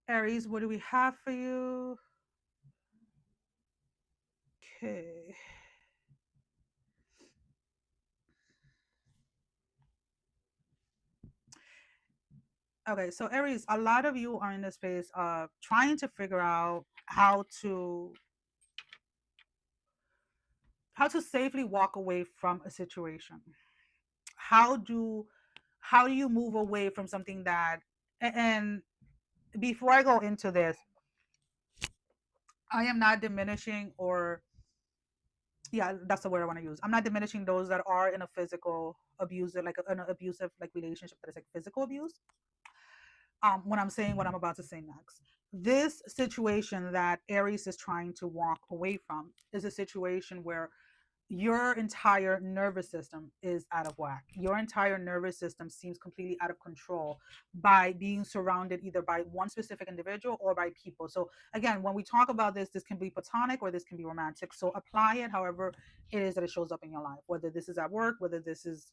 Aries, what do we have for you? Okay. Okay, so Aries, a lot of you are in the space of trying to figure out how to safely walk away from a situation. How do how do you move away from something that, and before I go into this, I am not diminishing, or yeah, that's the word I want to use. I'm not diminishing those that are in a physical abusive, like an abusive like relationship that is like physical abuse. When I'm saying what I'm about to say next, this situation that Aries is trying to walk away from is a situation where your entire nervous system is out of whack. Your entire nervous system seems completely out of control by being surrounded either by one specific individual or by people. So, again, when we talk about this, this can be platonic or this can be romantic. So, apply it however it is that it shows up in your life, whether this is at work, whether this is,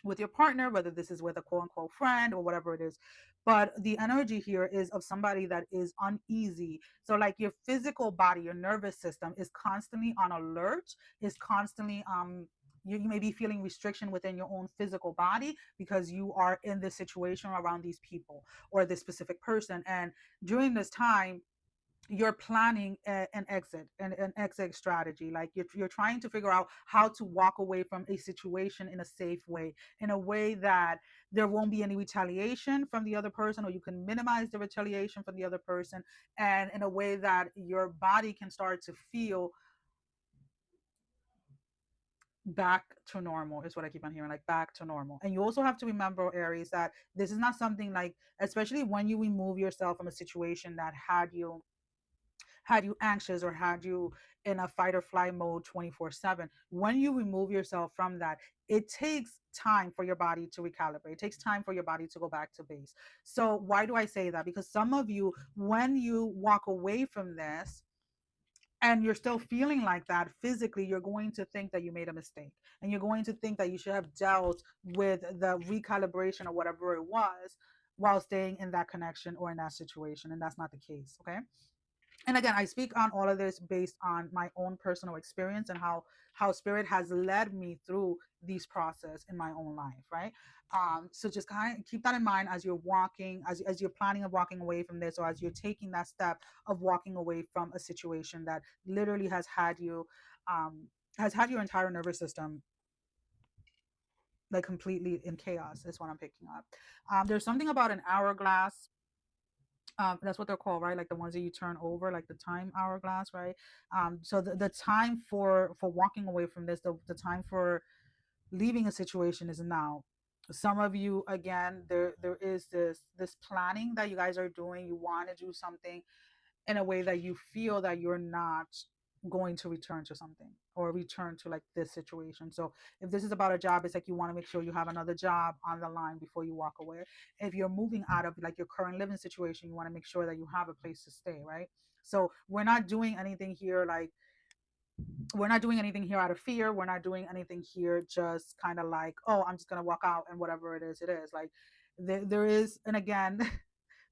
with your partner, whether this is with a quote unquote friend or whatever it is. But the energy here is of somebody that is uneasy. So, like your physical body, your nervous system is constantly on alert, is constantly, you may be feeling restriction within your own physical body because you are in this situation around these people or this specific person. And during this time, you're planning an exit and an exit strategy, like you're trying to figure out how to walk away from a situation in a safe way, in a way that there won't be any retaliation from the other person, or you can minimize the retaliation from the other person, and in a way that your body can start to feel back to normal, is what I keep on hearing, like back to normal. And you also have to remember, Aries, that this is not something like, especially when you remove yourself from a situation that had you anxious or had you in a fight or flight mode 24/7. When you remove yourself from that, it takes time for your body to recalibrate. It takes time for your body to go back to base. So why do I say that? Because some of you, when you walk away from this and you're still feeling like that physically, you're going to think that you made a mistake, and you're going to think that you should have dealt with the recalibration or whatever it was while staying in that connection or in that situation. And that's not the case. Okay. And again, I speak on all of this based on my own personal experience and how spirit has led me through these process in my own life, right? So just kind of keep that in mind as you're walking, as you're planning of walking away from this, or as you're taking that step of walking away from a situation that literally has had your entire nervous system like completely in chaos, is what I'm picking up. There's something about an hourglass. That's what they're called, right? Like the ones that you turn over, like the time hourglass, right? So the time for walking away from this, the time for leaving a situation is now. Some of you, again, there is this planning that you guys are doing. You want to do something in a way that you feel that you're not going to return to something or return to like this situation. So if this is about a job, it's like you want to make sure you have another job on the line before you walk away. If you're moving out of like your current living situation, you want to make sure that you have a place to stay, right? So we're not doing anything here like we're not doing anything here out of fear. We're not doing anything here just kind of like, oh, I'm just gonna walk out and whatever it is. Like there is, and again,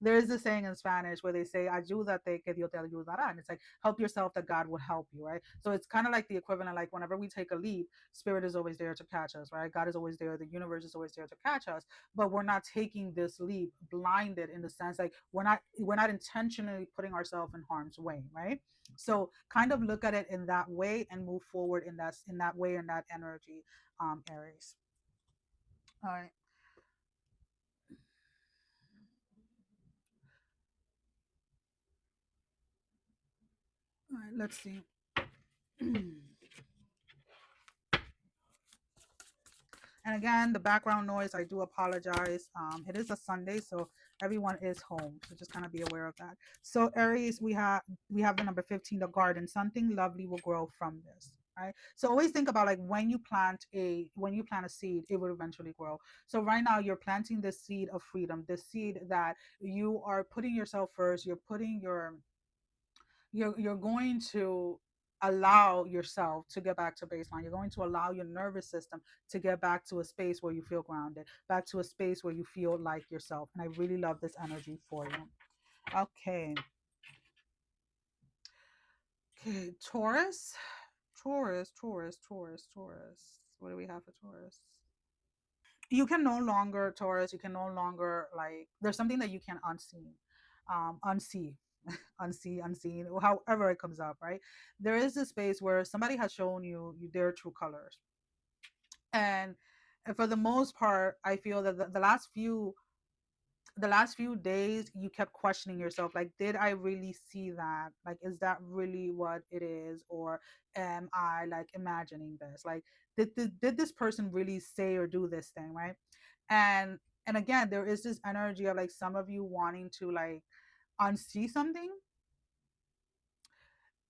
there is a saying in Spanish where they say ayúdate que Dios te ayudará, and it's like help yourself that God will help you, right? So it's kind of like the equivalent, like whenever we take a leap, spirit is always there to catch us, right? God is always there, the universe is always there to catch us, but we're not taking this leap blinded, in the sense like we're not intentionally putting ourselves in harm's way, right? So kind of look at it in that way and move forward in that way, in that energy, Aries. All right. All right, let's see. And again, the background noise, I do apologize. It is a Sunday, so everyone is home. So just kind of be aware of that. So Aries, we have the number 15, the garden. Something lovely will grow from this. Right. So always think about like when you plant a seed, it will eventually grow. So right now you're planting the seed of freedom, the seed that you are putting yourself first. You're going to allow yourself to get back to baseline. You're going to allow your nervous system to get back to a space where you feel grounded, back to a space where you feel like yourself. And I really love this energy for you. Okay. Okay, Taurus. Taurus. What do we have for Taurus? You can no longer, Taurus, you can no longer, like, there's something that you can unseen, unsee, unseen, however it comes up, right? There is a space where somebody has shown you their true colors. And for the most part, I feel that the last few days you kept questioning yourself, like, did I really see that? Like, is that really what it is, or am I like imagining this? Like, did this person really say or do this thing, right? And again, there is this energy of like some of you wanting to like unsee something.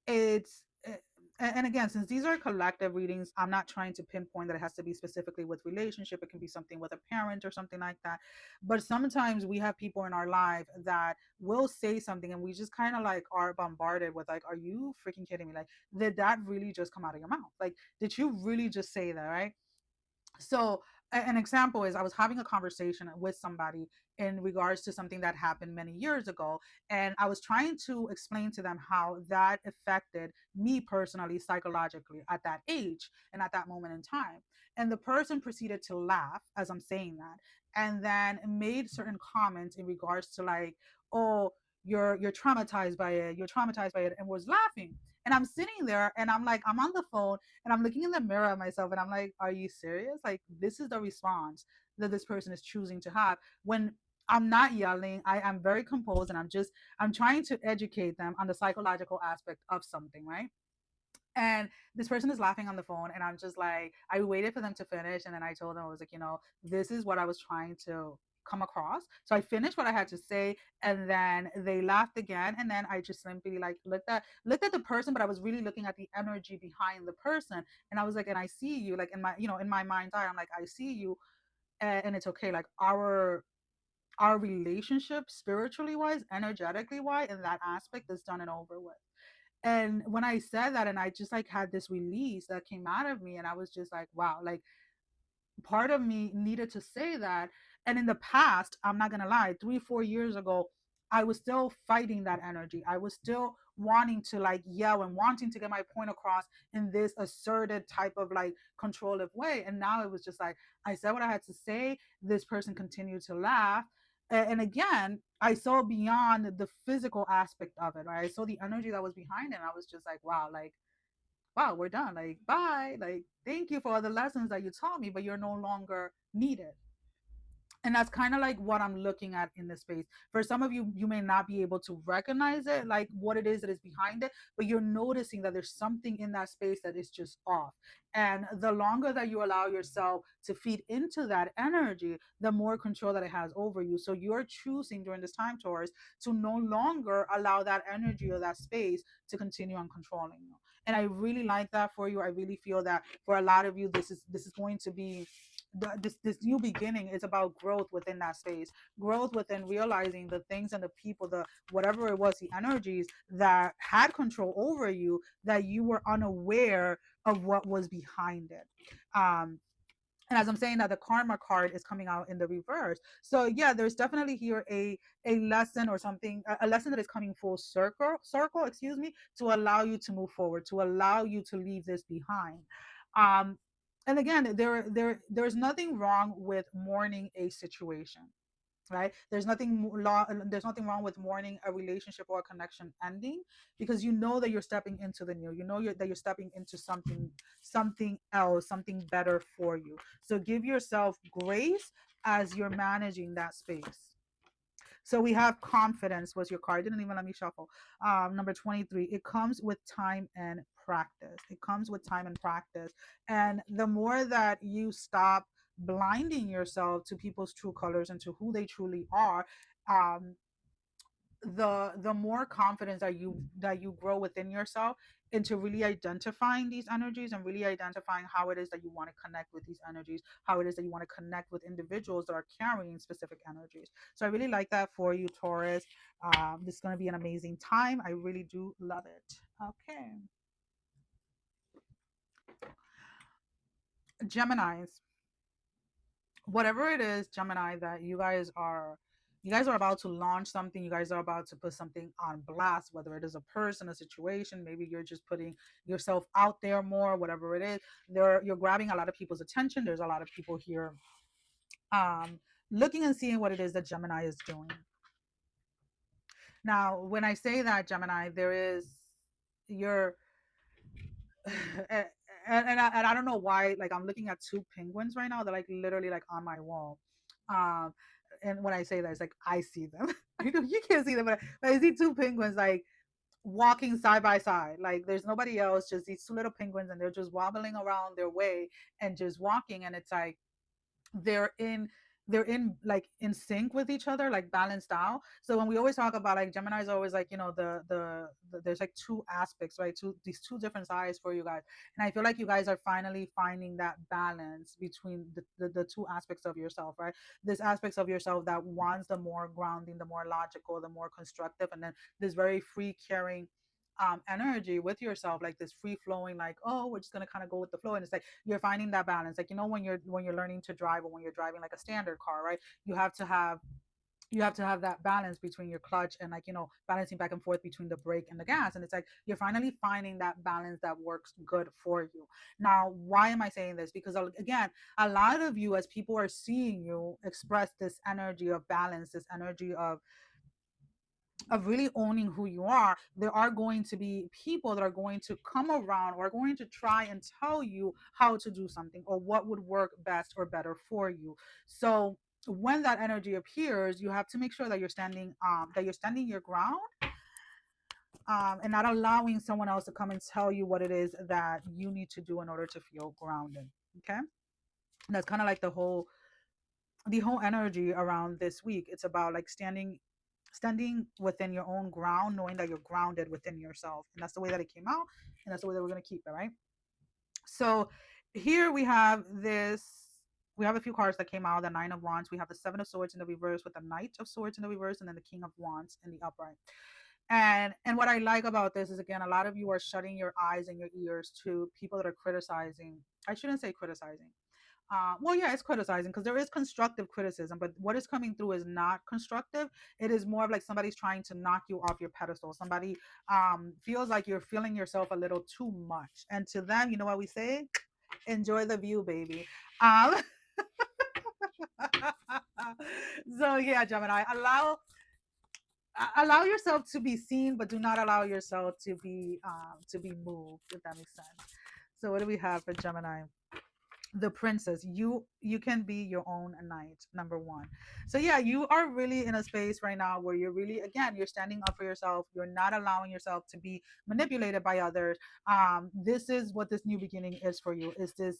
It's and again, since these are collective readings, I'm not trying to pinpoint that it has to be specifically with relationship. It can be something with a parent or something like that. But sometimes we have people in our life that will say something and we just kind of like are bombarded with like, are you freaking kidding me? Like, did that really just come out of your mouth? Like, did you really just say that, right? So an example is I was having a conversation with somebody in regards to something that happened many years ago, and I was trying to explain to them how that affected me personally psychologically at that age and at that moment in time. And the person proceeded to laugh as I'm saying that, and then made certain comments in regards to like, oh, you're traumatized by it, you're traumatized by it, and was laughing. And I'm sitting there and I'm like, I'm on the phone and I'm looking in the mirror at myself and I'm like, are you serious? Like, this is the response that this person is choosing to have when I'm not yelling. I am very composed and I'm trying to educate them on the psychological aspect of something, right? And this person is laughing on the phone and I'm just like, I waited for them to finish and then I told them, I was like, this is what I was trying to come across. So I finished what I had to say and then they laughed again and then I just simply like looked at the person, but I was really looking at the energy behind the person. And I was like, and I see you, like, in my, in my mind's eye, I'm like, I see you, and it's okay. Like, our relationship, spiritually wise, energetically wise, in that aspect, is done and over with. And when I said that, and I just like had this release that came out of me, and I was just like, wow, like, part of me needed to say that. And in the past, I'm not gonna lie, 3 4 years ago, I was still fighting that energy. I was still wanting to like yell and wanting to get my point across in this asserted type of like controlling way. And now it was just like, I said what I had to say. This person continued to laugh. And again, I saw beyond the physical aspect of it, right? I saw the energy that was behind it, and I was just like, wow, like, wow, we're done. Like, bye. Like, thank you for all the lessons that you taught me, but you're no longer needed. And that's kind of like what I'm looking at in this space. For some of you, you may not be able to recognize it, like what it is that is behind it, but you're noticing that there's something in that space that is just off. And the longer that you allow yourself to feed into that energy, the more control that it has over you. So you're choosing during this time, Taurus, to no longer allow that energy or that space to continue on controlling you. And I really like that for you. I really feel that for a lot of you, this is going to be this new beginning. Is about growth within that space, growth within realizing the things and the people, the whatever it was, the energies that had control over you, that you were unaware of what was behind it. And as I'm saying that, the karma card is coming out in the reverse. So yeah, there's definitely here a lesson or something, a lesson that is coming full circle, excuse me, to allow you to move forward, to allow you to leave this behind. um and again, there's nothing wrong with mourning a situation, right? There's nothing wrong with mourning a relationship or a connection ending, because you know that you're stepping into the new, that you're stepping into something else, something better for you. So give yourself grace as you're managing that space. So we have confidence was your card. Didn't even let me shuffle. Number 23. It comes with time and practice. It comes with time and practice. And the more that you stop blinding yourself to people's true colors and to who they truly are, um, the more confidence that you grow within yourself into really identifying these energies and really identifying how it is that you want to connect with these energies, how it is that you want to connect with individuals that are carrying specific energies. So I really like that for you, Taurus. This is going to be an amazing time. I really do love it. Okay. Geminis, whatever it is, Gemini, that you guys are You guys are about to launch something. You guys are about to put something on blast, whether it is a person, a situation. Maybe you're just putting yourself out there more, whatever it is. You're grabbing a lot of people's attention. There's a lot of people here um, looking and seeing what it is that Gemini is doing. Now, when I say that, Gemini, there is your and, and I don't know why. Like, I'm looking at two penguins right now. They're like literally like on my wall. Um, and when I say that, it's like I see them. I know you can't see them, but I see two penguins like walking side by side. Like there's nobody else, just these two little penguins, and they're just wobbling around their way and just walking. And it's like they're in they're in like in sync with each other, like balanced out. So when we always talk about like Gemini is always like, there's like two aspects, right? These two different sides for you guys. And I feel like you guys are finally finding that balance between the two aspects of yourself, right? This aspects of yourself that wants the more grounding, the more logical, the more constructive, and then this very free caring energy with yourself, like this free flowing, like, oh, we're just gonna kind of go with the flow. And it's like you're finding that balance, like, when you're learning to drive, or when you're driving like a standard car, right? You have to have that balance between your clutch and, like, balancing back and forth between the brake and the gas. And it's like you're finally finding that balance that works good for you. Now, why am I saying this? Because again, a lot of you, as people are seeing you express this energy of balance, this energy of really owning who you are, there are going to be people that are going to come around or are going to try and tell you how to do something or what would work best or better for you. So when that energy appears, you have to make sure that you're standing your ground, and not allowing someone else to come and tell you what it is that you need to do in order to feel grounded. Okay, and that's kind of like the whole energy around this week. It's about like standing within your own ground, knowing that you're grounded within yourself. And that's the way that it came out, and that's the way that we're going to keep it, right? So here we have a few cards that came out: the Nine of Wands, we have the Seven of Swords in the reverse with the Knight of Swords in the reverse, and then the King of Wands in the upright. And what I like about this is, again, a lot of you are shutting your eyes and your ears to people that are criticizing. I shouldn't say criticizing. Well, yeah, it's criticizing because there is constructive criticism, but what is coming through is not constructive. It is more of like somebody's trying to knock you off your pedestal. Somebody feels like you're feeling yourself a little too much, and to them, you know what we say? Enjoy the view, baby. Um, so yeah, Gemini, allow yourself to be seen, but do not allow yourself to be moved, if that makes sense. So what do we have for Gemini? The Princess. You can be your own knight, number one. So yeah, you are really in a space right now where you're really, again, you're standing up for yourself. You're not allowing yourself to be manipulated by others. This is what this new beginning is for you, is this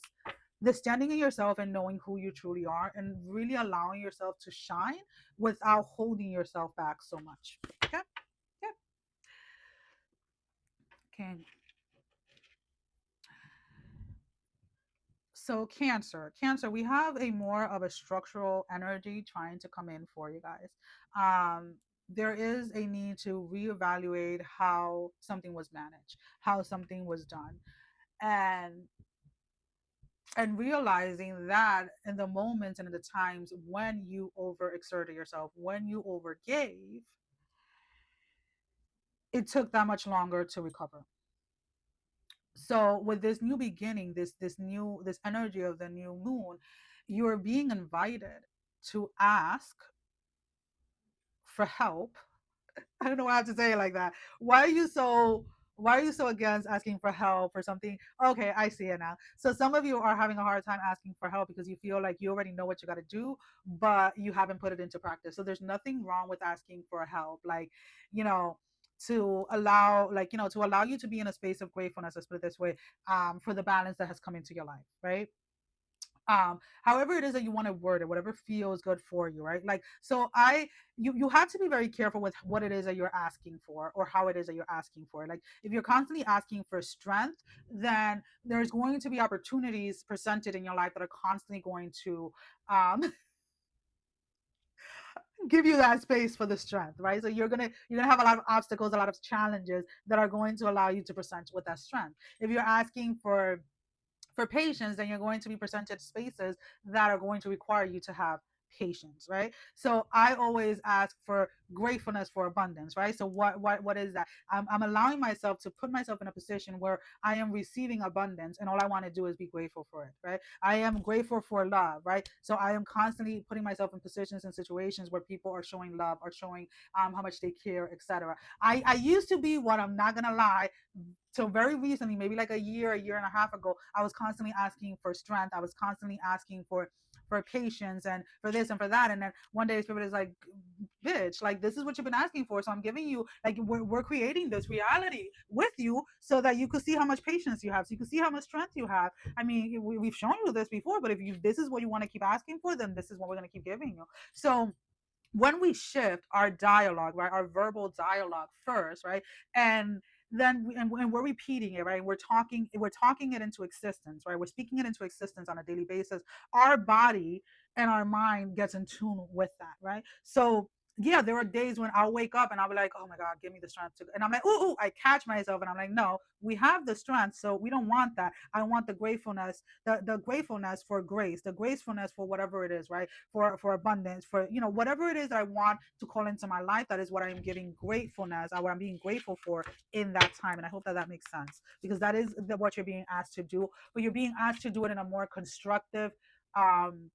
standing in yourself and knowing who you truly are, and really allowing yourself to shine without holding yourself back so much. Okay. Yeah. Okay. So Cancer, we have a more of a structural energy trying to come in for you guys. There is a need to reevaluate how something was managed, how something was done, and realizing that in the moments and in the times when you overexerted yourself, when you overgave, it took that much longer to recover. So with this new beginning, this energy of the new moon, you're being invited to ask for help. I don't know why I have to say it like that. Why are you so against asking for help for something? Okay, I see it now. So some of you are having a hard time asking for help because you feel like you already know what you got to do, but you haven't put it into practice. So there's nothing wrong with asking for help. Like, you know, to allow you to be in a space of gratefulness, let's put it this way, for the balance that has come into your life, right? However it is that you want to word it, whatever feels good for you, right? Like, so you have to be very careful with what it is that you're asking for, or how it is that you're asking for. Like, if you're constantly asking for strength, then there's going to be opportunities presented in your life that are constantly going to um give you that space for the strength, right? So you're gonna have a lot of obstacles, a lot of challenges that are going to allow you to present with that strength. If you're asking for patience, then you're going to be presented spaces that are going to require you to have patience, right? So I always ask for gratefulness for abundance, right? So what is that? I'm allowing myself to put myself in a position where I am receiving abundance, and all I want to do is be grateful for it, right? I am grateful for love, right? So I am constantly putting myself in positions and situations where people are showing love, are showing how much they care, etc. I used to be what, I'm not gonna lie, till very recently, maybe like a year and a half ago, I was constantly asking for strength. I was constantly asking for patience and for this and for that. And then one day Spirit is like, bitch, like this is what you've been asking for. So I'm giving you, like, we're creating this reality with you so that you could see how much patience you have, so you can see how much strength you have. I mean, we've shown you this before, but if you, this is what you want to keep asking for, then this is what we're going to keep giving you. So when we shift our dialogue, right, our verbal dialogue first, right, and then and we're repeating it, right, we're talking it into existence, right, we're speaking it into existence on a daily basis, our body and our mind gets in tune with that, right? So yeah, there are days when I'll wake up and I'll be like, oh my God, give me the strength to, and I'm like, ooh, I catch myself and I'm like, no, we have the strength, so we don't want that. I want the gratefulness, the gratefulness for grace, the gracefulness for whatever it is, right? For abundance, for, you know, whatever it is that I want to call into my life, that is what I'm giving gratefulness, what I'm being grateful for in that time. And I hope that that makes sense, because that is what you're being asked to do, but you're being asked to do it um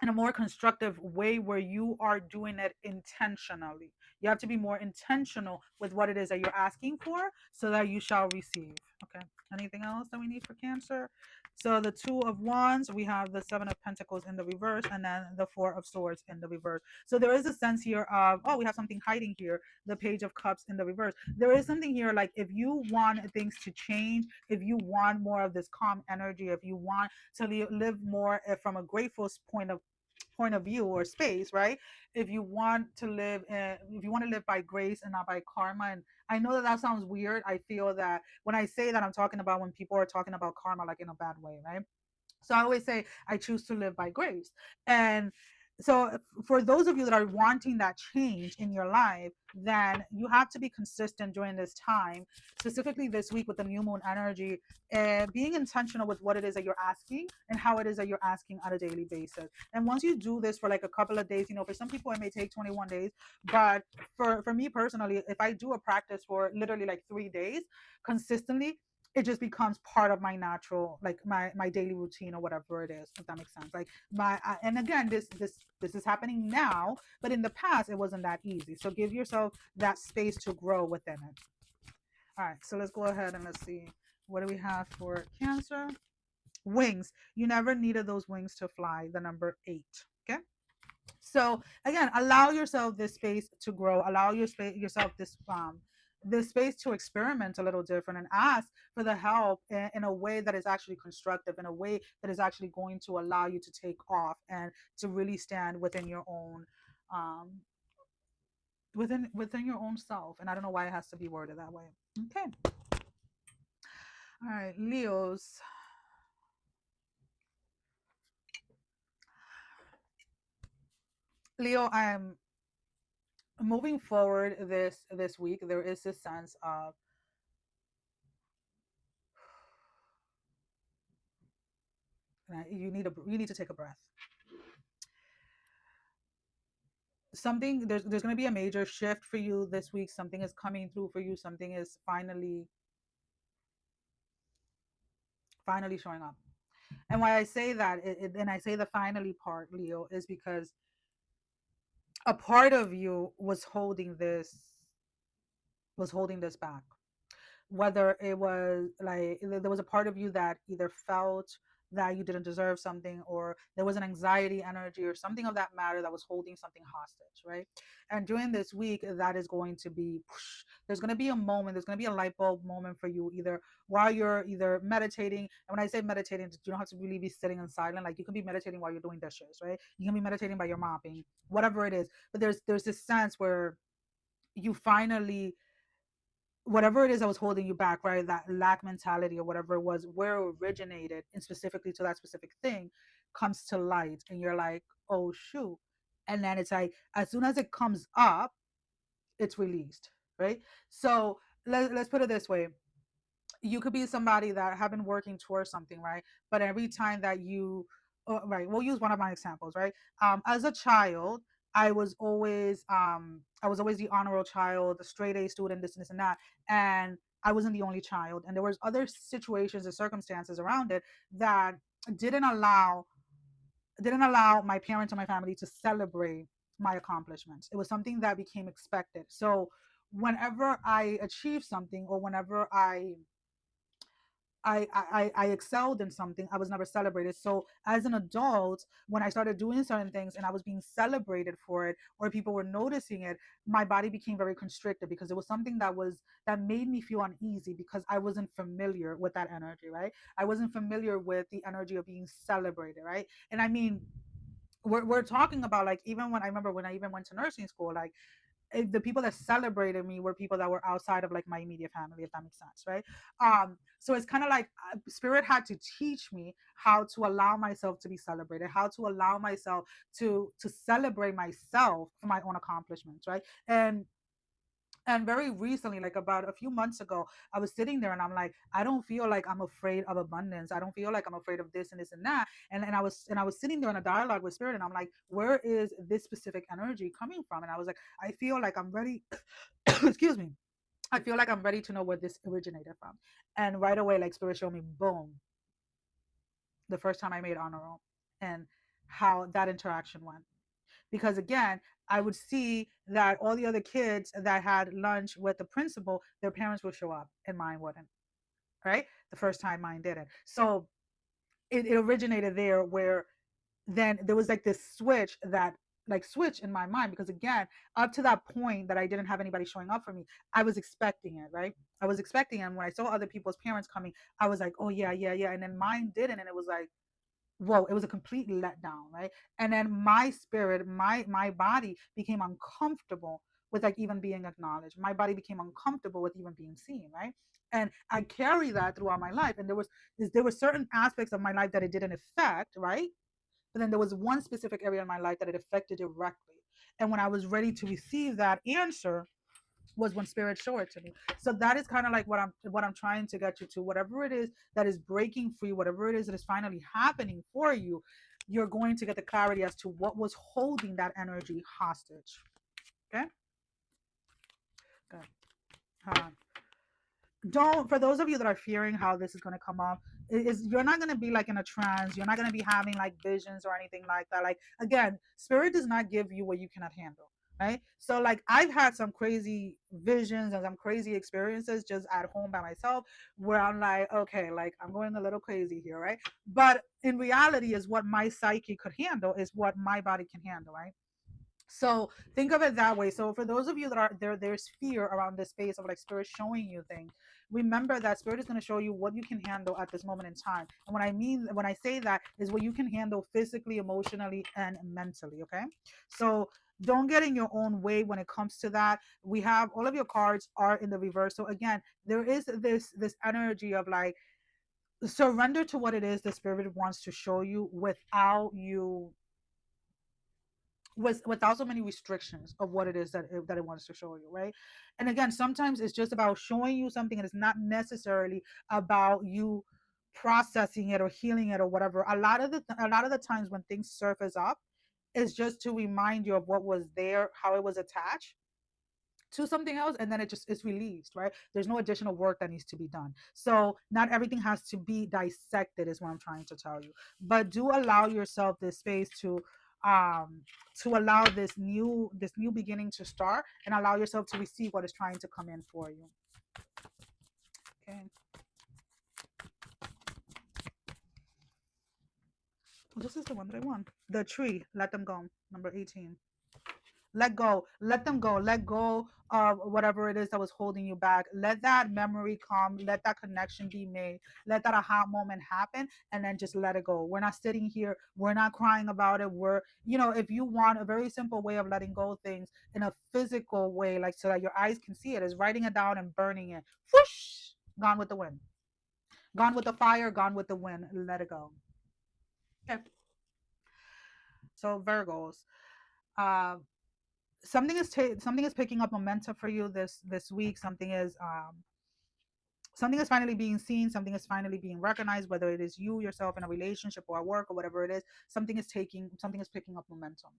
in a more constructive way, where you are doing it intentionally. You have to be more intentional with what it is that you're asking for, so that you shall receive. Okay. Anything else that we need for Cancer? So the Two of Wands, we have the Seven of Pentacles in the reverse, and then the Four of Swords in the reverse. So there is a sense here of, oh, we have something hiding here, the Page of Cups in the reverse. There is something here, like, if you want things to change, if you want more of this calm energy, if you want to live more from a grateful point of view or space, right? If you want to live in, if you want to live by grace and not by karma, and I know that that sounds weird. I feel that when I say that, I'm talking about when people are talking about karma like in a bad way, right? So I always say I choose to live by grace. And so for those of you that are wanting that change in your life, then you have to be consistent during this time, specifically this week with the new moon energy, and being intentional with what it is that you're asking and how it is that you're asking on a daily basis. And once you do this for like a couple of days, you know, for some people it may take 21 days, but for me personally, if I do a practice for literally like 3 days consistently, it just becomes part of my natural, like my daily routine or whatever it is, if that makes sense. Like and again, this is happening now, but in the past it wasn't that easy. So give yourself that space to grow within it. All right, so let's go ahead and let's see, what do we have for Cancer? Wings. You never needed those wings to fly, the number 8. Okay. So again, allow yourself this space to grow, allow yourself this space to experiment a little different, and ask for the help in a way that is actually constructive, in a way that is actually going to allow you to take off and to really stand within your own um within your own self. And I don't know why it has to be worded that way. Okay. All right, Leos. Leo, I'm moving forward this week. There is this sense of, you need to take a breath. Something, there's going to be a major shift for you this week. Something is coming through for you. Something is finally showing up. And why I say that, and I say the finally part, Leo, is because a part of you was holding this back. Whether it was like there was a part of you that either felt that you didn't deserve something, or there was an anxiety energy or something of that matter that was holding something hostage, right? And during this week, that is going to be there's going to be a moment, there's going to be a light bulb moment for you, either while you're either meditating. And when I say meditating, you don't have to really be sitting in silent. Like, you can be meditating while you're doing dishes, right? You can be meditating while you're mopping, whatever it is. But there's this sense where you finally, whatever it is that was holding you back, right? That lack mentality or whatever it was, where it originated, and specifically to that specific thing, comes to light, and you're like, oh shoot. And then it's like, as soon as it comes up, it's released, right? So let's put it this way. You could be somebody that have been working towards something, right? But every time that you right, we'll use one of my examples, right? As a child, I was always the honor roll child, the straight A student, this and this and that, and I wasn't the only child, and there was other situations and circumstances around it that didn't allow didn't allow my parents or my family to celebrate my accomplishments. It was something that became expected. So whenever I achieved something, or whenever I excelled in something, I was never celebrated. So as an adult, when I started doing certain things and I was being celebrated for it, or people were noticing it, my body became very constricted, because it was something that made me feel uneasy, because I wasn't familiar with that energy, right? I wasn't familiar with the energy of being celebrated, right? And I mean, we're talking about, like, even when I remember when I even went to nursing school, like, the people that celebrated me were people that were outside of like my immediate family, if that makes sense, right? So it's kind of like, spirit had to teach me how to allow myself to be celebrated, how to allow myself to celebrate myself for my own accomplishments, right? And very recently, like about a few months ago, I was sitting there and I'm like, I don't feel like I'm afraid of abundance. I don't feel like I'm afraid of this and this and that. And I was sitting there in a dialogue with spirit, and I'm like, where is this specific energy coming from? And I was like, I feel like I'm ready. Excuse me. I feel like I'm ready to know where this originated from. And right away, like, spirit showed me, boom, the first time I made honor roll, and how that interaction went. Because again, I would see that all the other kids that had lunch with the principal, their parents would show up and mine wouldn't, right? The first time mine didn't. So it originated there, where then there was like this switch in my mind, because again, up to that point that I didn't have anybody showing up for me, I was expecting it, right? I was expecting it. And when I saw other people's parents coming, I was like, oh yeah, yeah, yeah. And then mine didn't. And it was like, whoa, it was a complete letdown, right? And then my spirit, my body became uncomfortable with like even being acknowledged. My body became uncomfortable with even being seen, right? And I carry that throughout my life. And there were certain aspects of my life that it didn't affect, right? But then there was one specific area in my life that it affected directly. And when I was ready to receive that answer, was when spirit showed it to me. So that is kind of like what I'm trying to get you to. Whatever it is that is breaking free, whatever it is that is finally happening for you, you're going to get the clarity as to what was holding that energy hostage. Okay, good. Don't, for those of you that are fearing how this is going to come up, is you're not going to be like in a trance, you're not going to be having like visions or anything like that. Like, again, spirit does not give you what you cannot handle, right? So like, I've had some crazy visions and some crazy experiences just at home by myself, where I'm like, okay, like, I'm going a little crazy here, right? But in reality, is what my psyche could handle is what my body can handle, right? So think of it that way. So for those of you that are there, there's fear around this space of like spirit showing you things. Remember that spirit is going to show you what you can handle at this moment in time. And when I say that, is what you can handle physically, emotionally, and mentally. Okay. So don't get in your own way when it comes to that. We have all of your cards are in the reverse. So again, there is this energy of like, surrender to what it is the spirit wants to show you, without so many restrictions of what it is that it wants to show you, right? And again, sometimes it's just about showing you something, and it's not necessarily about you processing it or healing it or whatever. A lot of the times when things surface up, it's just to remind you of what was there, how it was attached to something else, and then it just is released, right? There's no additional work that needs to be done. So not everything has to be dissected, is what I'm trying to tell you. But do allow yourself this space um to allow this new beginning to start, and allow yourself to receive what is trying to come in for you. Okay. Well, this is the one that I want. The tree, let them go. Number 18. Let go, let them go, let go of whatever it is that was holding you back. Let that memory come, let that connection be made, let that aha moment happen, and then just let it go. We're not sitting here, we're not crying about it. If you want a very simple way of letting go of things in a physical way, like so that your eyes can see it, is writing it down and burning it. Whoosh, gone with the wind, gone with the fire, gone with the wind. Let it go. Okay. So Virgos, uh something is picking up momentum for you this week. Something is something is finally being seen, something is finally being recognized, whether it is you yourself in a relationship or at work or whatever it is. Something is picking up momentum,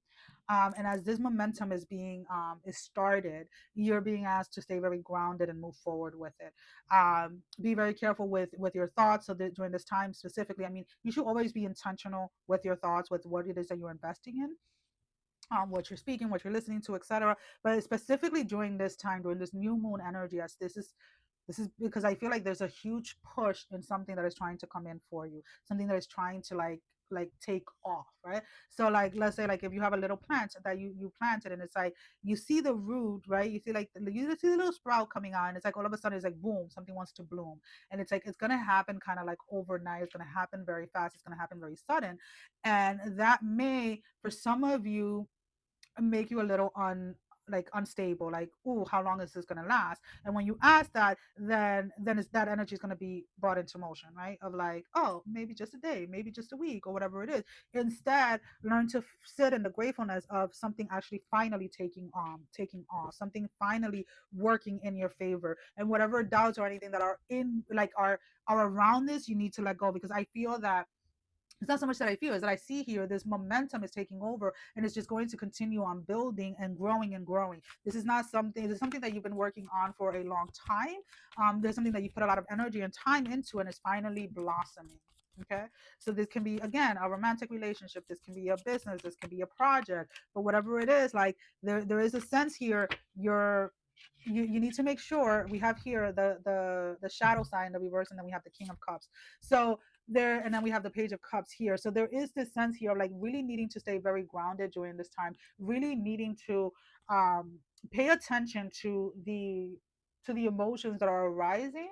and as this momentum is being is started, you're being asked to stay very grounded and move forward with it. Be very careful with your thoughts. So that during this time specifically, I mean, you should always be intentional with your thoughts, with what it is that you're investing in, what you're speaking, what you're listening to, etc. But specifically during this time, during this new moon energy, as this is because I feel like there's a huge push in something that is trying to come in for you, something that is trying to like take off, right? So like let's say like if you have a little plant that you planted, and it's like you see the root, right? You see like you see the little sprout coming out, and it's like all of a sudden it's like boom, something wants to bloom, and it's like it's gonna happen kind of like overnight. It's gonna happen very fast. It's gonna happen very sudden, and that may for some of you make you a little unstable, like, oh, how long is this going to last? And when you ask that, then it's, that energy is going to be brought into motion, right? Of like, oh, maybe just a day, maybe just a week, or whatever it is. Instead, learn to sit in the gratefulness of something actually finally taking off, something finally working in your favor, and whatever doubts or anything that are in like are around this, you need to let go, because I feel that it's not so much that I feel, is that I see here this momentum is taking over, and it's just going to continue on building and growing and growing. This is not something, this is something that you've been working on for a long time. There's something that you put a lot of energy and time into, and it's finally blossoming. Okay. So this can be, again, a romantic relationship. This can be a business. This can be a project, but whatever it is, like there is a sense here. You need to make sure we have here the shadow sign, the reverse, and then we have the King of Cups. So there, and then we have the Page of Cups here. So there is this sense here of like really needing to stay very grounded during this time, really needing to um pay attention to the emotions that are arising,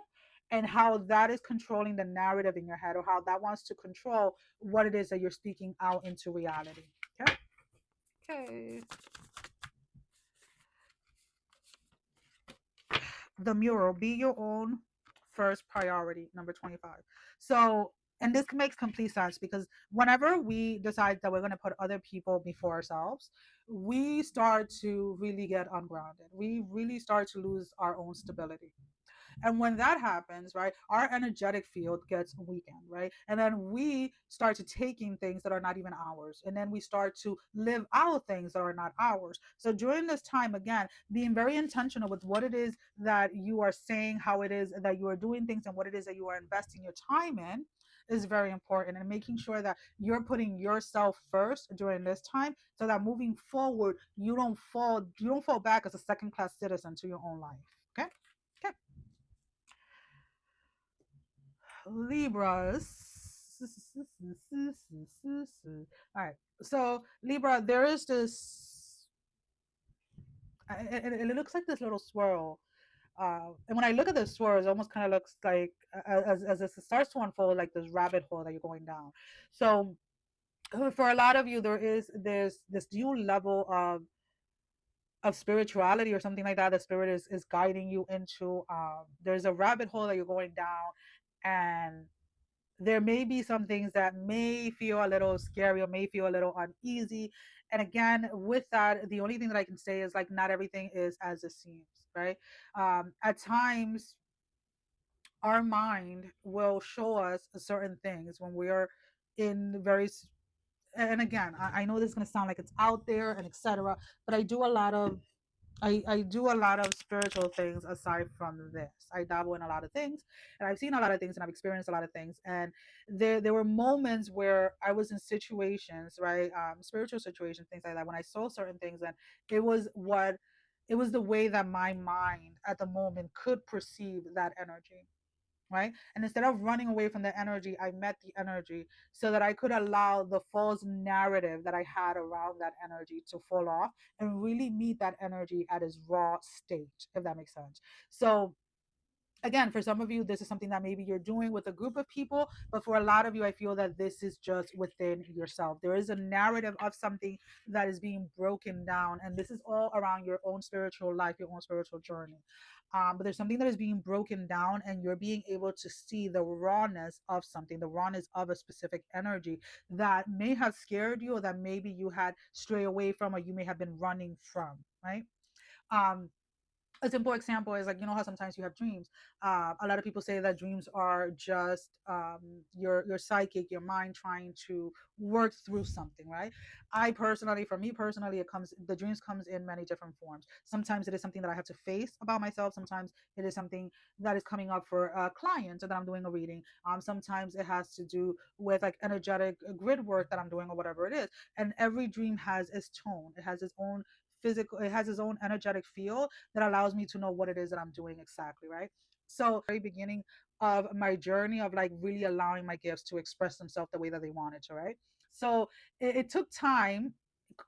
and how that is controlling the narrative in your head, or how that wants to control what it is that you're speaking out into reality. Okay. Okay. The mural, be your own first priority, number 25. So, and this makes complete sense, because whenever we decide that we're going to put other people before ourselves, we start to really get ungrounded. We really start to lose our own stability. And when that happens, right, our energetic field gets weakened, right? And then we start to taking things that are not even ours. And then we start to live out things that are not ours. So during this time, again, being very intentional with what it is that you are saying, how it is that you are doing things, and what it is that you are investing your time in is very important, and making sure that you're putting yourself first during this time, so that moving forward you don't fall back as a second class citizen to your own life. Okay. Okay. Libras. All right. So Libra, there is this. It looks like this little swirl. And when I look at the swirl, it almost kind of looks like, as it starts to unfold, like this rabbit hole that you're going down. So for a lot of you, there is this new level of spirituality or something like that. The spirit is guiding you into. There's a rabbit hole that you're going down, and there may be some things that may feel a little scary or may feel a little uneasy. And again, with that, the only thing that I can say is like not everything is as it seems, right? At times, our mind will show us certain things when we are in very and again, I know this is going to sound like it's out there and etc., but I do a lot of spiritual things aside from this. I dabble in a lot of things, and I've seen a lot of things, and I've experienced a lot of things. And there were moments where I was in situations, right, spiritual situations, things like that, when I saw certain things, and it was what it was the way that my mind at the moment could perceive that energy, right? And instead of running away from the energy, I met the energy so that I could allow the false narrative that I had around that energy to fall off, and really meet that energy at its raw state, if that makes sense. So again, for some of you, this is something that maybe you're doing with a group of people, but for a lot of you, I feel that this is just within yourself. There is a narrative of something that is being broken down, and this is all around your own spiritual life, your own spiritual journey. But there's something that is being broken down, and you're being able to see the rawness of something, the rawness of a specific energy that may have scared you, or that maybe you had stray away from, or you may have been running from, right? Um, a simple example is like, you know how sometimes you have dreams. A lot of people say that dreams are just your psychic, your mind trying to work through something, right? I personally, for me personally, it comes, the dreams comes in many different forms. Sometimes it is something that I have to face about myself. Sometimes it is something that is coming up for a client that I'm doing a reading. Sometimes it has to do with like energetic grid work that I'm doing or whatever it is. And every dream has its tone. It has its own physical, it has its own energetic feel that allows me to know what it is that I'm doing exactly, right? So, very beginning of my journey of like really allowing my gifts to express themselves the way that they wanted to, right? So, it took time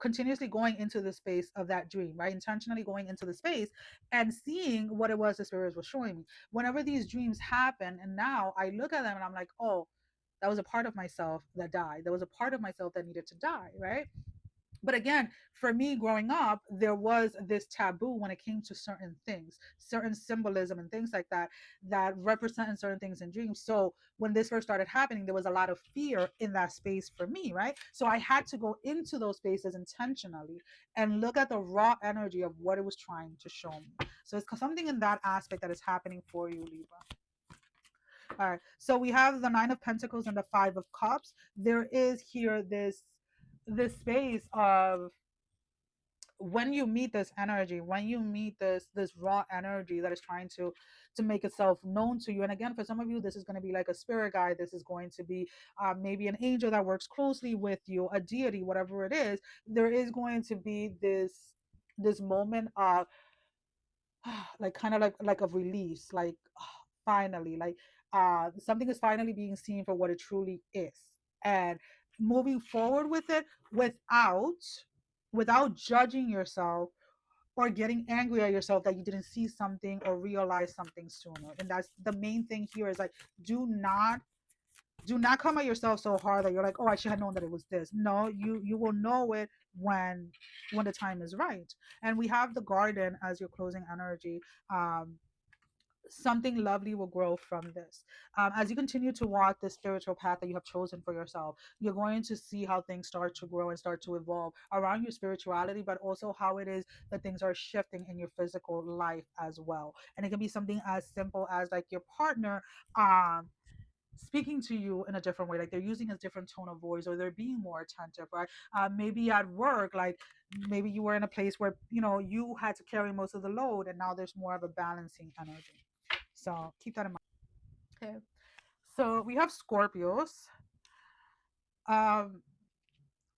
continuously going into the space of that dream, right? Intentionally going into the space and seeing what it was the spirits were showing me. Whenever these dreams happen, and now I look at them and I'm like, oh, that was a part of myself that died. There was a part of myself that needed to die, right? But again, for me growing up, there was this taboo when it came to certain things, certain symbolism and things like that, that represented certain things in dreams. So when this first started happening, there was a lot of fear in that space for me, right? So I had to go into those spaces intentionally and look at the raw energy of what it was trying to show me. So it's something in that aspect that is happening for you, Libra. All right. So we have the Nine of Pentacles and the Five of Cups. There is here this space of, when you meet this energy, when you meet this raw energy that is trying to make itself known to you. And again, for some of you, this is going to be like a spirit guide. This is going to be maybe an angel that works closely with you, a deity, whatever it is. There is going to be this moment of like kind of like of release, like finally, like something is finally being seen for what it truly is, and moving forward with it without judging yourself or getting angry at yourself that you didn't see something or realize something sooner. And that's the main thing here, is like, do not come at yourself so hard that you're like, oh, I should have known that it was this. No, you will know it when the time is right. And we have the garden as your closing energy. um Something lovely will grow from this. As you continue to walk the spiritual path that you have chosen for yourself, you're going to see how things start to grow and start to evolve around your spirituality, but also how it is that things are shifting in your physical life as well. And it can be something as simple as like your partner speaking to you in a different way, like they're using a different tone of voice, or they're being more attentive, right? Maybe at work, like maybe you were in a place where you had to carry most of the load, and now there's more of a balancing energy. So keep that in mind. Okay. So we have Scorpios. Um,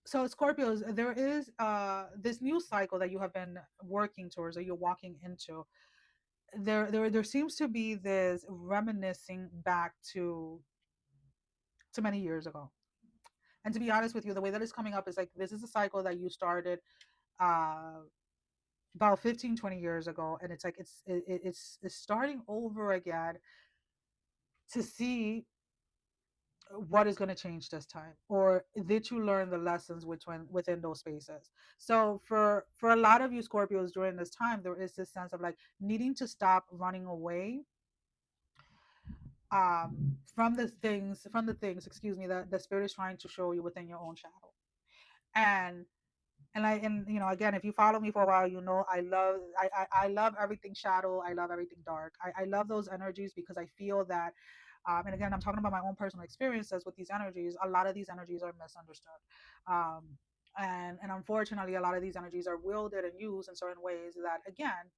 so Scorpios, there is this new cycle that you have been working towards, or you're walking into. There seems to be this reminiscing back to many years ago. And to be honest with you, the way that it's coming up is like, this is a cycle that you started uh about 15-20 years ago, and it's like it's starting over again to see what is going to change this time, or did you learn the lessons which went within those spaces. So for a lot of you Scorpios, during this time, there is this sense of like needing to stop running away from the things, excuse me, that the spirit is trying to show you within your own shadow. And and I and again, if you follow me for a while, I love everything shadow. I love everything dark. I love those energies because I feel that, and again, I'm talking about my own personal experiences with these energies. A lot of these energies are misunderstood, um, and unfortunately, a lot of these energies are wielded and used in certain ways that, again,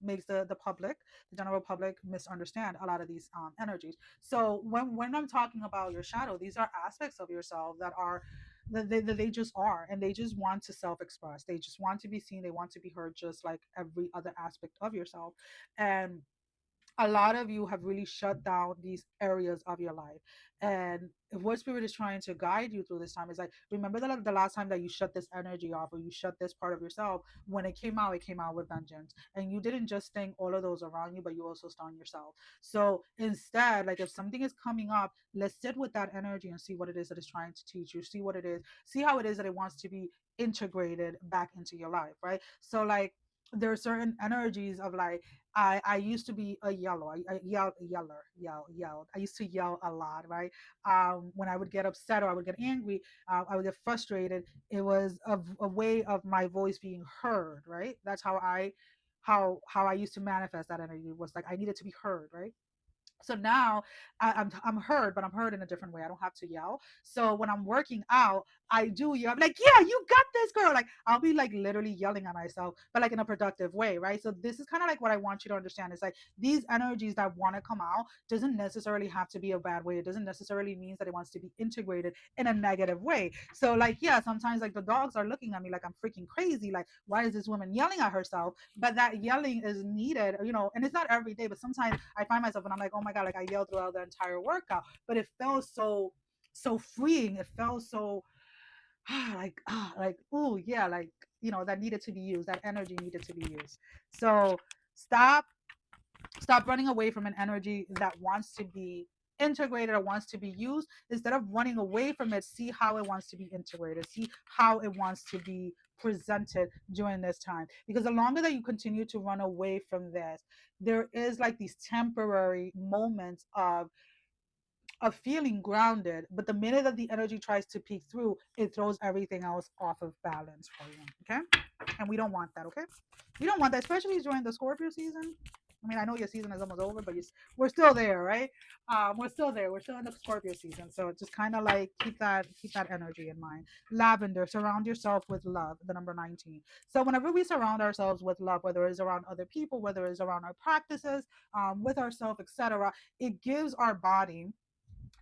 makes the public, the general public, misunderstand a lot of these energies. So when I'm talking about your shadow, these are aspects of yourself that are, that they just are, and they just want to self-express. They just want to be seen. They want to be heard, just like every other aspect of yourself. And a lot of you have really shut down these areas of your life. And what spirit is trying to guide you through this time is like, remember the last time that you shut this energy off, or you shut this part of yourself. When it came out with vengeance, and you didn't just sting all of those around you, but you also stung yourself. So instead, like, if something is coming up, let's sit with that energy and see what it is that it's trying to teach you. See what it is, see how it is that it wants to be integrated back into your life, right? So like, there are certain energies of like, I used to be a yeller. I yelled. I used to yell a lot, right? When I would get upset or I would get angry, I would get frustrated. It was a way of my voice being heard, right? That's how I how I used to manifest that energy was like I needed to be heard, right? So now I'm heard, but I'm heard in a different way. I don't have to yell. So when I'm working out, I do yell. I'm like, yeah, you got this, girl. Like I'll be like literally yelling at myself, but like in a productive way, right? So this is kind of like what I want you to understand. Is like these energies that want to come out doesn't necessarily have to be a bad way. It doesn't necessarily mean that it wants to be integrated in a negative way. So like yeah, sometimes like the dogs are looking at me like I'm freaking crazy. Like why is this woman yelling at herself? But that yelling is needed, you know, and it's not every day, but sometimes I find myself and I'm like, oh my God, like I yelled throughout the entire workout, but it felt so freeing. It felt so like oh yeah, like you know, that needed to be used. That energy needed to be used. So stop stop running away from an energy that wants to be integrated or wants to be used. Instead of running away from it, see how it wants to be integrated, see how it wants to be presented during this time. Because the longer that you continue to run away from this, there is like these temporary moments of feeling grounded, but the minute that the energy tries to peek through, it throws everything else off of balance for you. Okay, and we don't want that. Okay, we don't want that, especially during the Scorpio season. I mean, I know your season is almost over, but we're still there, right? We're still there. We're still in the Scorpio season, so just kind of like keep that energy in mind. Lavender, surround yourself with love. The number 19. So whenever we surround ourselves with love, whether it's around other people, whether it's around our practices, with ourselves, etc., it gives our body,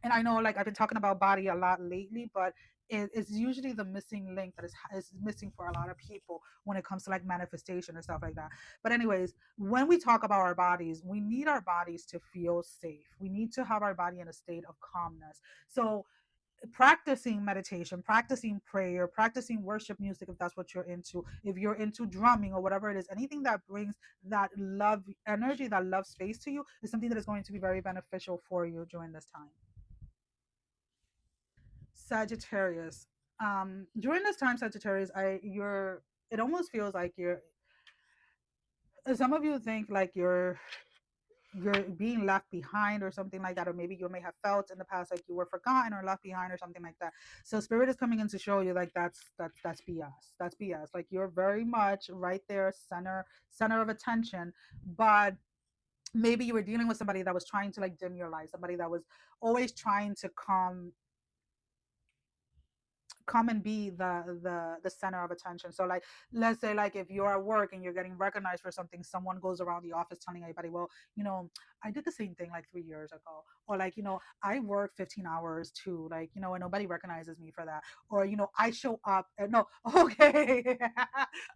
and I know like I've been talking about body a lot lately, but it's usually the missing link that is missing for a lot of people when it comes to like manifestation and stuff like that. But anyways, when we talk about our bodies, we need our bodies to feel safe. We need to have our body in a state of calmness. So practicing meditation, practicing prayer, practicing worship music, if that's what you're into, if you're into drumming or whatever it is, anything that brings that love energy, that love space to you, is something that is going to be very beneficial for you during this time. Sagittarius. During this time, Sagittarius, it almost feels like some of you think like you're being left behind or something like that, or maybe you may have felt in the past like you were forgotten or left behind or something like that. So spirit is coming in to show you like that's BS. That's BS. Like you're very much right there, center of attention, but maybe you were dealing with somebody that was trying to like dim your light, somebody that was always trying to come and be the center of attention. So like let's say like if you're at work and you're getting recognized for something, someone goes around the office telling everybody, well, you know, I did the same thing like 3 years ago, or like, you know, I work 15 hours too, like, you know, and nobody recognizes me for that, or you know, I show up and no, okay.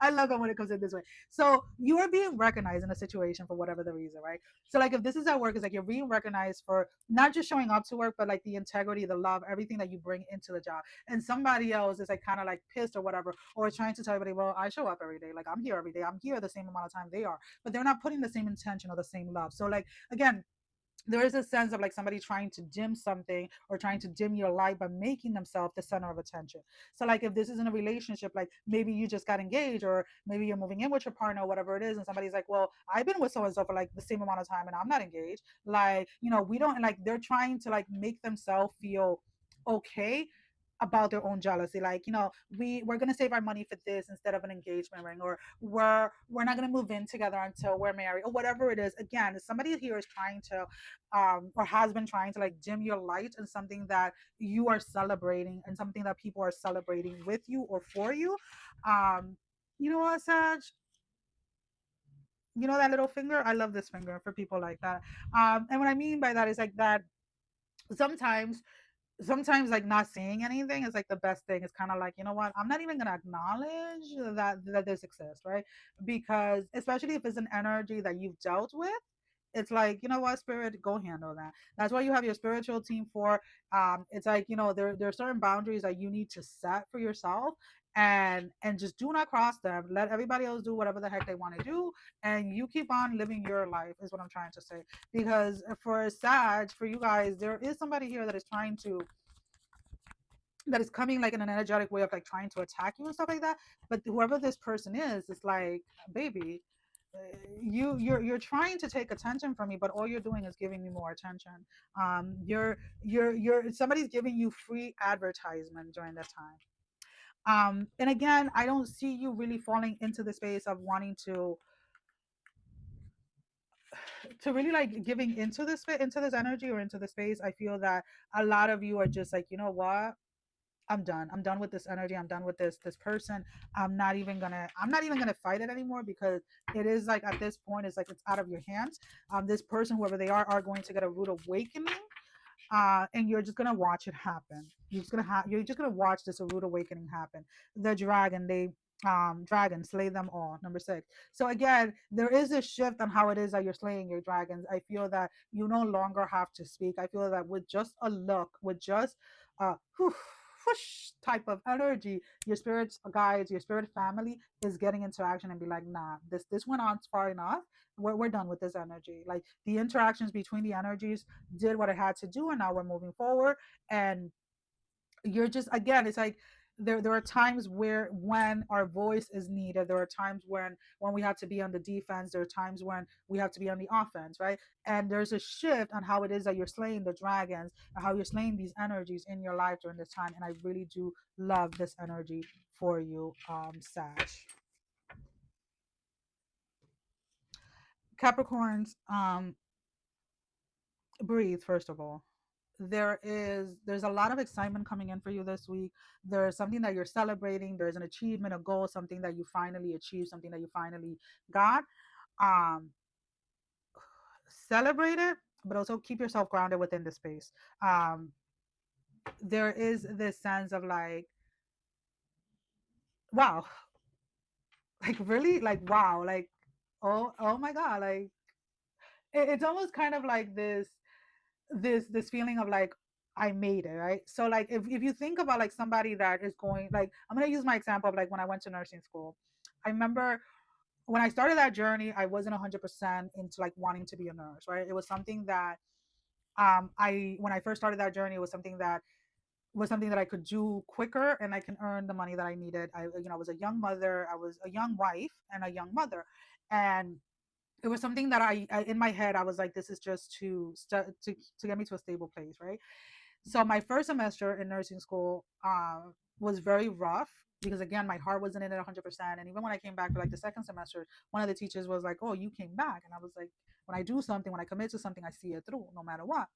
I love it when it comes in this way. So you are being recognized in a situation for whatever the reason, right? So like if this is at work, it's like you're being recognized for not just showing up to work, but like the integrity, the love, everything that you bring into the job. And somebody else is like kind of like pissed or whatever, or is trying to tell everybody, well, I show up every day, like I'm here every day, I'm here the same amount of time they are, but they're not putting the same intention or the same love. So like again, there is a sense of like somebody trying to dim something or trying to dim your light by making themselves the center of attention. So like if this is in a relationship, like maybe you just got engaged, or maybe you're moving in with your partner or whatever it is, and somebody's like, well, I've been with so and so for like the same amount of time and I'm not engaged, like, you know, we don't, like they're trying to like make themselves feel okay about their own jealousy, like, you know, we're gonna save our money for this instead of an engagement ring, or we're not gonna move in together until we're married, or whatever it is. Again, somebody here is trying to or has been trying to like dim your light and something that you are celebrating and something that people are celebrating with you or for you. um you know what, Sag, you know that little finger, I love this finger for people like that. And what I mean by that is like that sometimes like not saying anything is like the best thing. It's kind of like, you know what, I'm not even gonna acknowledge that this exists, right? Because especially if it's an energy that you've dealt with, it's like, you know what, spirit, go handle that. That's what you have your spiritual team for. It's like, you know, there are certain boundaries that you need to set for yourself, and just do not cross them. Let everybody else do whatever the heck they want to do, and you keep on living your life, is what I'm trying to say. Because for Sag, for you guys, there is somebody here that is trying to, that is coming like in an energetic way of like trying to attack you and stuff like that. But whoever this person is like, baby, you're trying to take attention from me, but all you're doing is giving me more attention. You're somebody's giving you free advertisement during this time. And again, I don't see you really falling into the space of wanting to to really like giving into into this energy or into the space, I feel that a lot of you are just like, you know what, I'm done. I'm done with this energy. I'm done with this person. I'm not even gonna fight it anymore, because it is like at this point it's like it's out of your hands. This person, whoever they are going to get a rude awakening, and you're just gonna watch it happen. You're just gonna watch this rude awakening happen. The dragon, they dragons slay them all. Number 6. So again, there is a shift on how it is that you're slaying your dragons. I feel that you no longer have to speak. I feel that with just a look, with just whew, whoosh type of energy, your spirit guides, your spirit family is getting into action and be like, nah, this went on far enough. We're done with this energy. Like the interactions between the energies did what it had to do, and now we're moving forward. And you're just, again, it's like there are times where when our voice is needed, there are times when we have to be on the defense, there are times when we have to be on the offense, right? And there's a shift on how it is that you're slaying the dragons and how you're slaying these energies in your life during this time. And I really do love this energy for you, Sag. Capricorns, breathe first of all. There's a lot of excitement coming in for you this week. There's something that you're celebrating. There's an achievement, a goal, something that you finally achieved, something that you finally got. um Celebrate it, but also keep yourself grounded within the space. There is this sense of like, wow, like really, like wow, like oh my god, like it's almost kind of like this feeling of like, I made it, right? So like if you think about like somebody that is going, like, I'm going to use my example of like when I went to nursing school. I remember when I started that journey, I wasn't 100% into like wanting to be a nurse, right? It was something that I when I first started that journey, it was something that I could do quicker and I can earn the money that I needed. I was a young mother, I was a young wife and a young mother. And it was something that I in my head I was like, this is just to get me to a stable place, right? So my first semester in nursing school was very rough, because again my heart wasn't in it 100%. And even when I came back for like the second semester, one of the teachers was like, oh, you came back. And I was like, when I do something, when I commit to something, I see it through no matter what.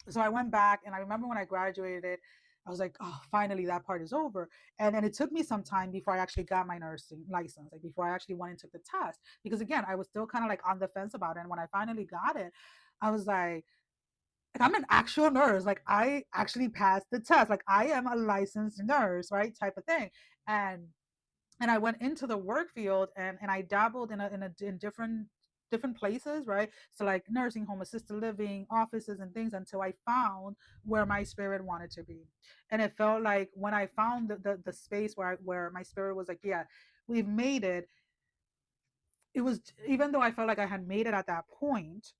So I went back, and I remember when I graduated, I was like, oh, finally that part is over. And then it took me some time before I actually got my nursing license, like before I actually went and took the test, because again I was still kind of like on the fence about it. And when I finally got it, I was like I'm an actual nurse. Like I actually passed the test. Like I am a licensed nurse, right? Type of thing. And I went into the work field, and I dabbled in different places, right? So like nursing home, assisted living, offices and things, until I found where my spirit wanted to be. And it felt like when I found the space where my spirit was like, yeah, we've made it. It was, even though I felt like I had made it at that point,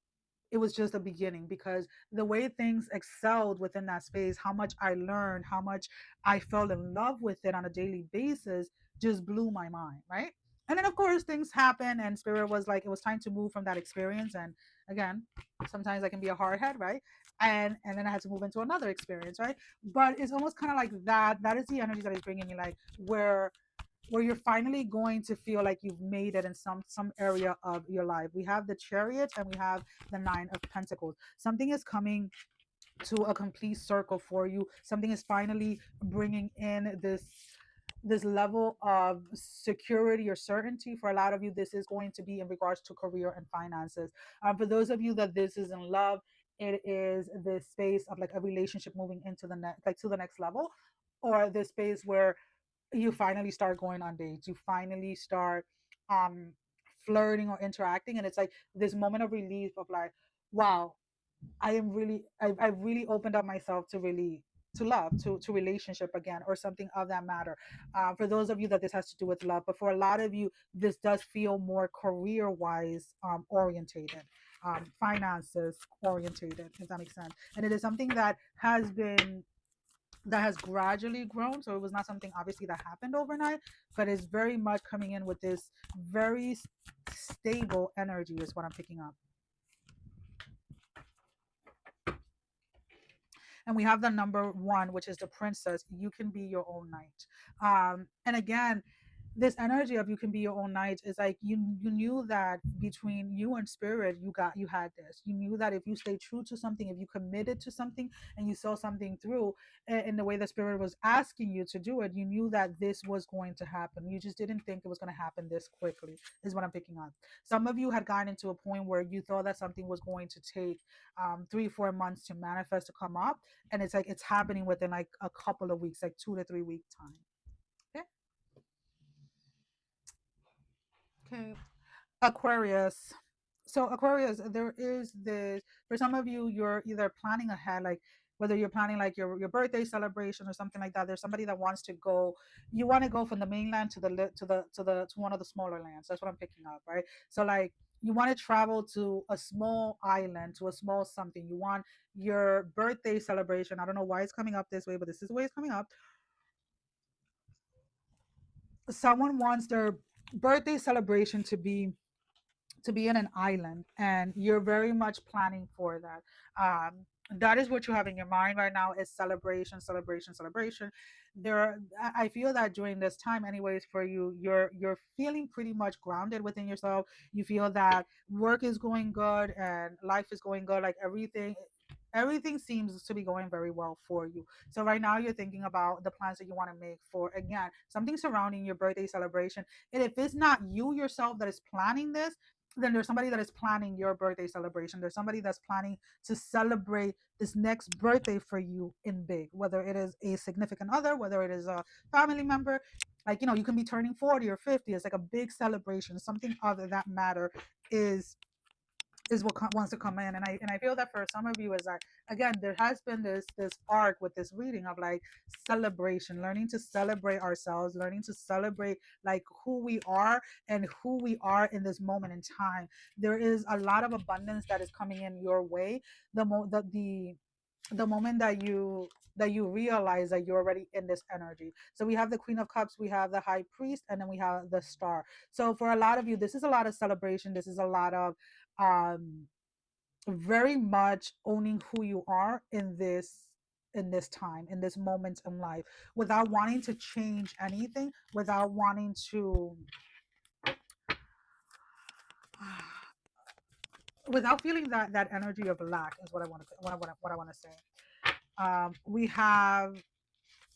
it was just a beginning, because the way things excelled within that space, how much I learned, how much I fell in love with it on a daily basis, just blew my mind, right? And then of course things happen, and spirit was like, it was time to move from that experience. And again, sometimes I can be a hard head, right? And then I had to move into another experience, right? But it's almost kind of like that is the energy that is bringing me, like where you're finally going to feel like you've made it in some area of your life. We have the Chariot and we have the Nine of Pentacles. Something is coming to a complete circle for you. Something is finally bringing in this level of security or certainty. For a lot of you, this is going to be in regards to career and finances. For those of you that this is in love, it is this space of like a relationship moving into the next, like to the next level, or this space where you finally start going on dates, you finally start um flirting or interacting, and it's like this moment of relief of like, wow, I've really opened up myself to really to love, to relationship again, or something of that matter. For those of you that this has to do with love, but for a lot of you this does feel more career wise orientated, finances orientated, if that makes sense. And it is something that has gradually grown. So it was not something obviously that happened overnight, but it's very much coming in with this very stable energy, is what I'm picking up. And we have the number one, which is the princess. You can be your own knight. And again, this energy of you can be your own knight is like you knew that between you and spirit you had this. You knew that if you stay true to something, if you committed to something and you saw something through in the way the spirit was asking you to do it, you knew that this was going to happen. You just didn't think it was going to happen this quickly, is what I'm picking up. Some of you had gotten into a point where you thought that something was going to take 3 4 months to manifest, to come up, and it's like it's happening within like a couple of weeks, like 2 to 3 week time. Okay. Okay. Aquarius. So Aquarius, there is this, for some of you, you're either planning ahead, like whether you're planning like your birthday celebration or something like that. There's somebody that wants to go. You want to go from the mainland to to one of the smaller lands. That's what I'm picking up, right? So like you want to travel to a small island, to a small something. You want your birthday celebration. I don't know why it's coming up this way, but this is the way it's coming up. Someone wants their birthday celebration to be in an island, and you're very much planning for that. That is what you have in your mind right now, is celebration, celebration, celebration. I feel that during this time anyways, for you, you're feeling pretty much grounded within yourself. You feel that work is going good and life is going good, like everything seems to be going very well for you. So right now you're thinking about the plans that you want to make for, again, something surrounding your birthday celebration. And if it's not you yourself that is planning this, then there's somebody that is planning your birthday celebration. There's somebody that's planning to celebrate this next birthday for you in big, whether it is a significant other, whether it is a family member. Like, you can be turning 40 or 50. It's like a big celebration, something other that matter is is what wants to come in. And I feel that for some of you is that, again, there has been this arc with this reading of like celebration, learning to celebrate ourselves, learning to celebrate like who we are and who we are in this moment in time. There is a lot of abundance that is coming in your way the moment that you realize that you're already in this energy. So we have the Queen of Cups, we have the High Priest, and then we have the Star. So for a lot of you, this is a lot of celebration. This is a lot of um very much owning who you are in this time, in this moment in life, without wanting to change anything, without wanting to without feeling that energy of lack, is what I want to say. We have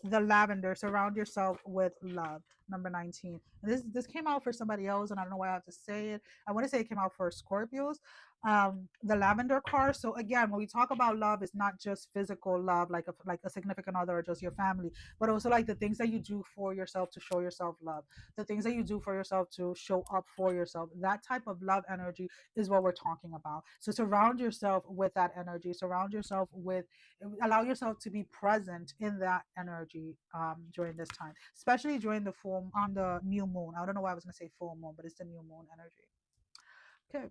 the lavender, surround yourself with love, number 19. And this came out for somebody else, and I don't know why I have to say it. I want to say it came out for Scorpios. The lavender card. So again, when we talk about love, it's not just physical love, like a significant other or just your family, but also like the things that you do for yourself to show yourself love, the things that you do for yourself to show up for yourself. That type of love energy is what we're talking about. So surround yourself with that energy, surround yourself with, allow yourself to be present in that energy during this time, especially during the full on the new moon. I don't know why I was going to say full moon, but it's the new moon energy. Okay.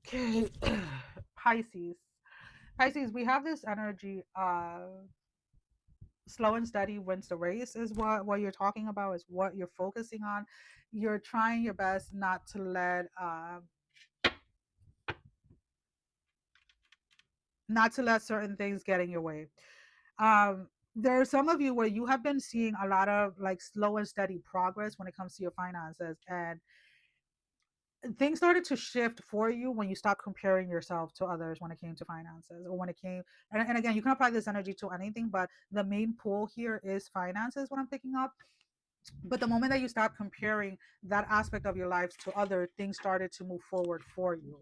Okay. Pisces. Pisces, we have this energy slow and steady wins the race, is what you're talking about, is what you're focusing on. You're trying your best not to let certain things get in your way. There are some of you where you have been seeing a lot of like slow and steady progress when it comes to your finances, and things started to shift for you when you stopped comparing yourself to others when it came to finances, or when it came, and again, you can apply this energy to anything, but the main pull here is finances, what I'm picking up. But the moment that you stop comparing that aspect of your life to other, things started to move forward for you.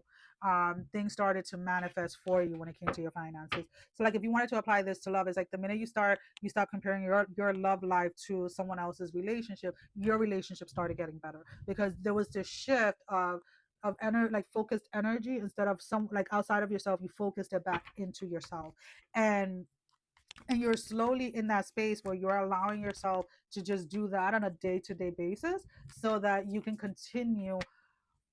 Things started to manifest for you when it came to your finances. So like if you wanted to apply this to love, it's like the minute you stop comparing your love life to someone else's relationship, your relationship started getting better, because there was this shift of energy, like focused energy, instead of some like outside of yourself, you focused it back into yourself. And and you're slowly in that space where you're allowing yourself to just do that on a day-to-day basis, so that you can continue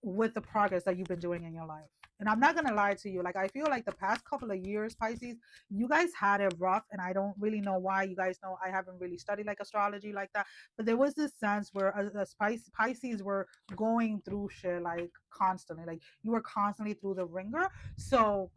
with the progress that you've been doing in your life. And I'm not going to lie to you, like I feel like the past couple of years, Pisces, you guys had it rough, and I don't really know why. You guys know I haven't really studied like astrology like that, but there was this sense where Pisces were going through shit like constantly, like you were constantly through the ringer. So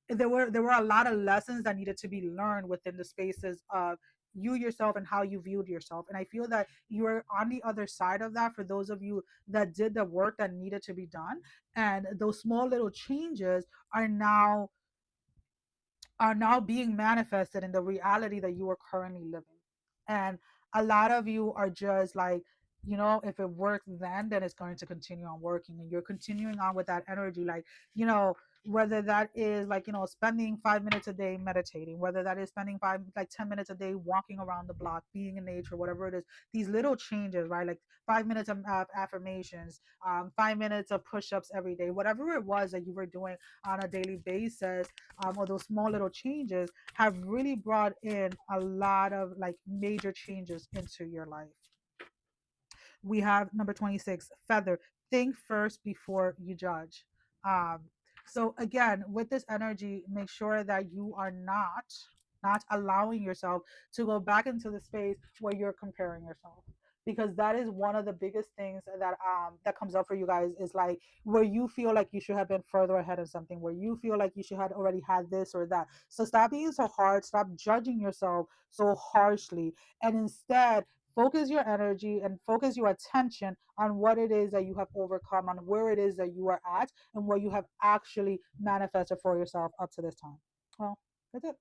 there were a lot of lessons that needed to be learned within the spaces of you yourself and how you viewed yourself. And I feel that you're on the other side of that for those of you that did the work that needed to be done. And those small little changes are now being manifested in the reality that you are currently living. And a lot of you are just like, if it worked then it's going to continue on working, and you're continuing on with that energy. Like, whether that is like, spending 5 minutes a day meditating, whether that is spending 10 minutes a day walking around the block, being in nature, whatever it is, these little changes, right? Like 5 minutes of affirmations, 5 minutes of push-ups every day, whatever it was that you were doing on a daily basis, or those small little changes have really brought in a lot of like major changes into your life. We have number 26, feather. Think first before you judge. Um, so again, with this energy, make sure that you are not allowing yourself to go back into the space where you're comparing yourself, because that is one of the biggest things that comes up for you guys, is like where you feel like you should have been further ahead in something, where you feel like you should have already had this or that. So stop being so hard, stop judging yourself so harshly, and instead focus your energy and focus your attention on what it is that you have overcome, on where it is that you are at, and what you have actually manifested for yourself up to this time. Well, that's it.